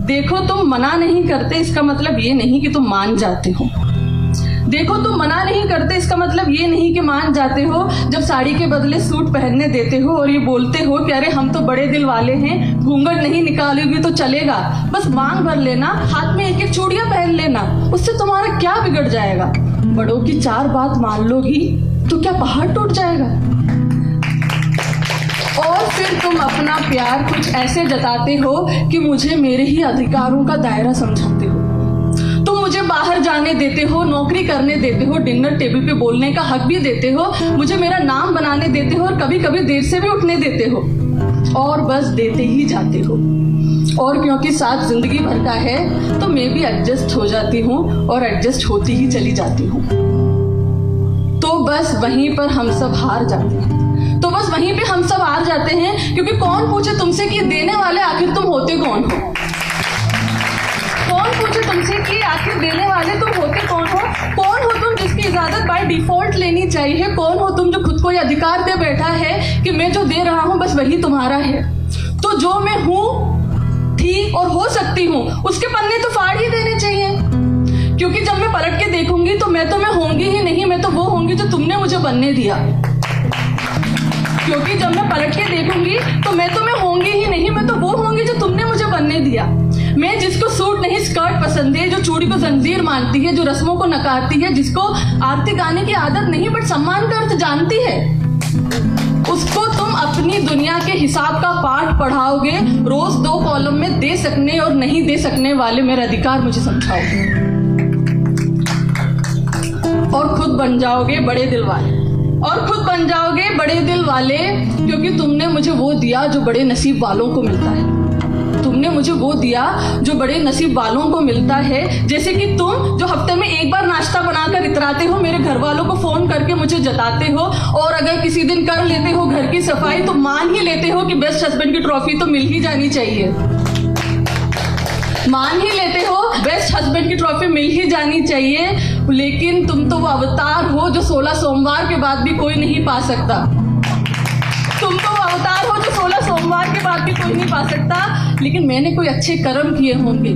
देखो तुम मना नहीं करते इसका मतलब ये नहीं कि तुम मान जाते हो। देखो तुम मना नहीं करते इसका मतलब ये नहीं कि मान जाते हो। जब साड़ी के बदले सूट पहनने देते हो और ये बोलते हो कि अरे हम तो बड़े दिल वाले हैं, घूंघट नहीं निकालोगे तो चलेगा, बस मांग भर लेना, हाथ में एक एक चूड़ियां पहन लेना, उससे तुम्हारा क्या बिगड़ जाएगा। बड़ों की 4 बात मान लोगी तो क्या पहाड़ टूट जाएगा। और फिर तुम अपना प्यार कुछ ऐसे जताते हो कि मुझे मेरे ही अधिकारों का दायरा समझाते हो। तुम मुझे बाहर जाने देते हो, नौकरी करने देते हो, डिनर टेबल पे बोलने का हक भी देते हो, मुझे मेरा नाम बनाने देते हो और कभी कभी देर से भी उठने देते हो, और बस देते ही जाते हो। और क्योंकि साथ जिंदगी भर का है तो मैं भी एडजस्ट हो जाती हूँ और एडजस्ट होती ही चली जाती हूँ। तो बस वहीं पर हम सब हार जाते हैं। तो बस वहीं पे हम सब हार जाते हैं, क्योंकि कौन पूछे तुमसे कि देने वाले आखिर तुम होते कौन हो। कौन पूछे तुमसे कि आखिर देने वाले तुम होते कौन हो। कौन हो तुम जिसकी इजाजत बाय डिफॉल्ट लेनी चाहिए। कौन हो तुम जो खुद को ये अधिकार दे बैठा है कि मैं जो दे रहा हूं बस वही तुम्हारा है। तो जो मैं हूं, थी और हो सकती हूँ उसके पन्ने तो फाड़ ही देने चाहिए, क्योंकि जब मैं पलट के देखूंगी तो मैं होंगी ही नहीं, मैं तो वो होंगी जो तुमने मुझे बनने दिया। क्योंकि जब मैं पलट के देखूंगी तो मैं होंगी ही नहीं, मैं तो वो होंगी जो तुमने मुझे बनने दिया। मैं जिसको सूट नहीं स्कर्ट पसंद है, जो चूड़ी को जंजीर मानती है, जो रस्मों को नकारती है, जिसको आरती गाने की आदत नहीं बट सम्मान का अर्थ जानती है, उसको तुम अपनी दुनिया के हिसाब का पाठ पढ़ाओगे। रोज 2 कॉलम में दे सकने और नहीं दे सकने वाले मेरे अधिकार मुझे समझाओगे, और खुद बन जाओगे बड़े दिल वाले। और खुद बन जाओगे बड़े दिल वाले, क्योंकि तुमने मुझे वो दिया जो बड़े नसीब वालों को मिलता है। तुमने मुझे वो दिया जो बड़े नसीब वालों को मिलता है। जैसे कि तुम जो हफ्ते में एक बार नाश्ता बनाकर इतराते हो, मेरे घर वालों को फोन करके मुझे जताते हो, और अगर किसी दिन कर लेते हो घर की सफाई तो मान ही लेते हो कि बेस्ट हस्बैंड की ट्रॉफी तो मिल ही जानी चाहिए। मान ही लेते हो बेस्ट हस्बैंड की ट्रॉफी मिल ही जानी चाहिए। लेकिन तुम तो वो अवतार हो जो 16 सोमवार के बाद भी कोई नहीं पा सकता। तुम तो वो अवतार हो जो 16 सोमवार के बाद भी कोई नहीं पा सकता। लेकिन मैंने कोई अच्छे कर्म किए होंगे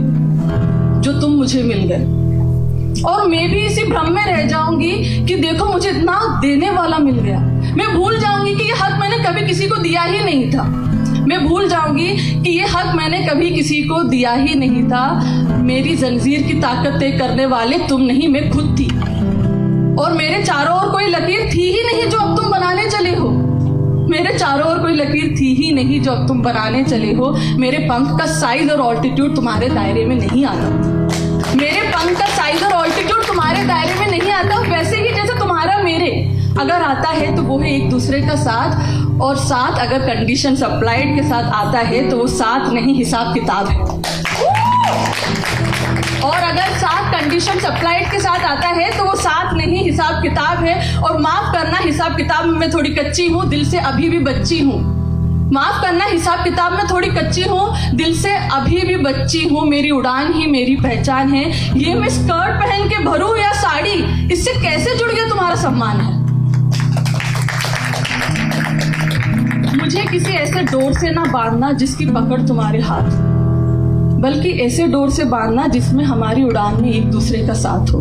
जो तुम मुझे मिल गए, और मैं भी इसी भ्रम में रह जाऊंगी कि देखो मुझे इतना देने वाला मिल गया। मैं भूल जाऊंगी कि ये हक मैंने कभी किसी को दिया ही नहीं था। मैं भूल जाऊंगी कि ये हक मैंने कभी किसी को दिया ही नहीं था। मेरी जंजीर की ताकत तय करने वाले तुम नहीं, मैं खुद थी, और मेरे चारों ओर कोई लकीर थी ही नहीं जो अब तुम बनाने चले हो। मेरे चारों ओर कोई लकीर थी ही नहीं जो अब तुम बनाने चले हो। मेरे पंख का साइज और ऑल्टीट्यूड तुम्हारे दायरे में नहीं आता। मेरे पंख का साइज और ऑल्टीट्यूड तुम्हारे दायरे में नहीं आता, वैसे ही जैसे तुम्हारा मेरे अगर आता है तो वो है एक दूसरे का साथ, और साथ अगर कंडीशन अप्लाइड के साथ आता है तो वो साथ नहीं हिसाब किताब है। और अगर साथ कंडीशन अप्लाइड के साथ आता है तो वो साथ नहीं हिसाब किताब है। और माफ करना, हिसाब किताब में मैं थोड़ी कच्ची हूँ, दिल से अभी भी बच्ची हूँ। माफ करना, हिसाब किताब में थोड़ी कच्ची हूँ, दिल से अभी भी बच्ची हूँ। मेरी उड़ान ही मेरी पहचान है। ये मैं स्कर्ट पहन के भरूं या साड़ी, इससे कैसे जुड़ गया तुम्हारा सम्मान है। मुझे किसी ऐसे डोर से ना बांधना जिसकी पकड़ तुम्हारे हाथ, बल्कि ऐसे डोर से बांधना जिसमें हमारी उड़ान में एक दूसरे का साथ हो।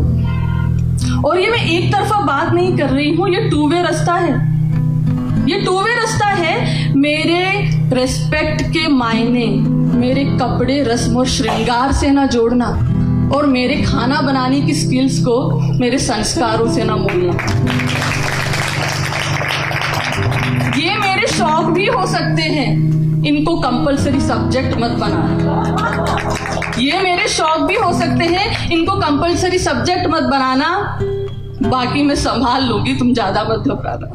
और ये मैं एक तरफा बात नहीं कर रही हूँ, ये 2 वे रास्ता है। ये 2 वे रास्ता है। मेरे रेस्पेक्ट के मायने मेरे कपड़े, रस्म और श्रृंगार से ना जोड़ना, और मेरे खाना बनाने की स्किल्स को मेरे संस्कारों से ना मोड़ना। ये मेरे शौक भी हो सकते हैं, इनको कंपलसरी सब्जेक्ट मत बनाना। ये मेरे शौक भी हो सकते हैं, इनको कंपलसरी सब्जेक्ट मत बनाना। बाकी मैं संभाल लूंगी, तुम ज्यादा मत घबराना।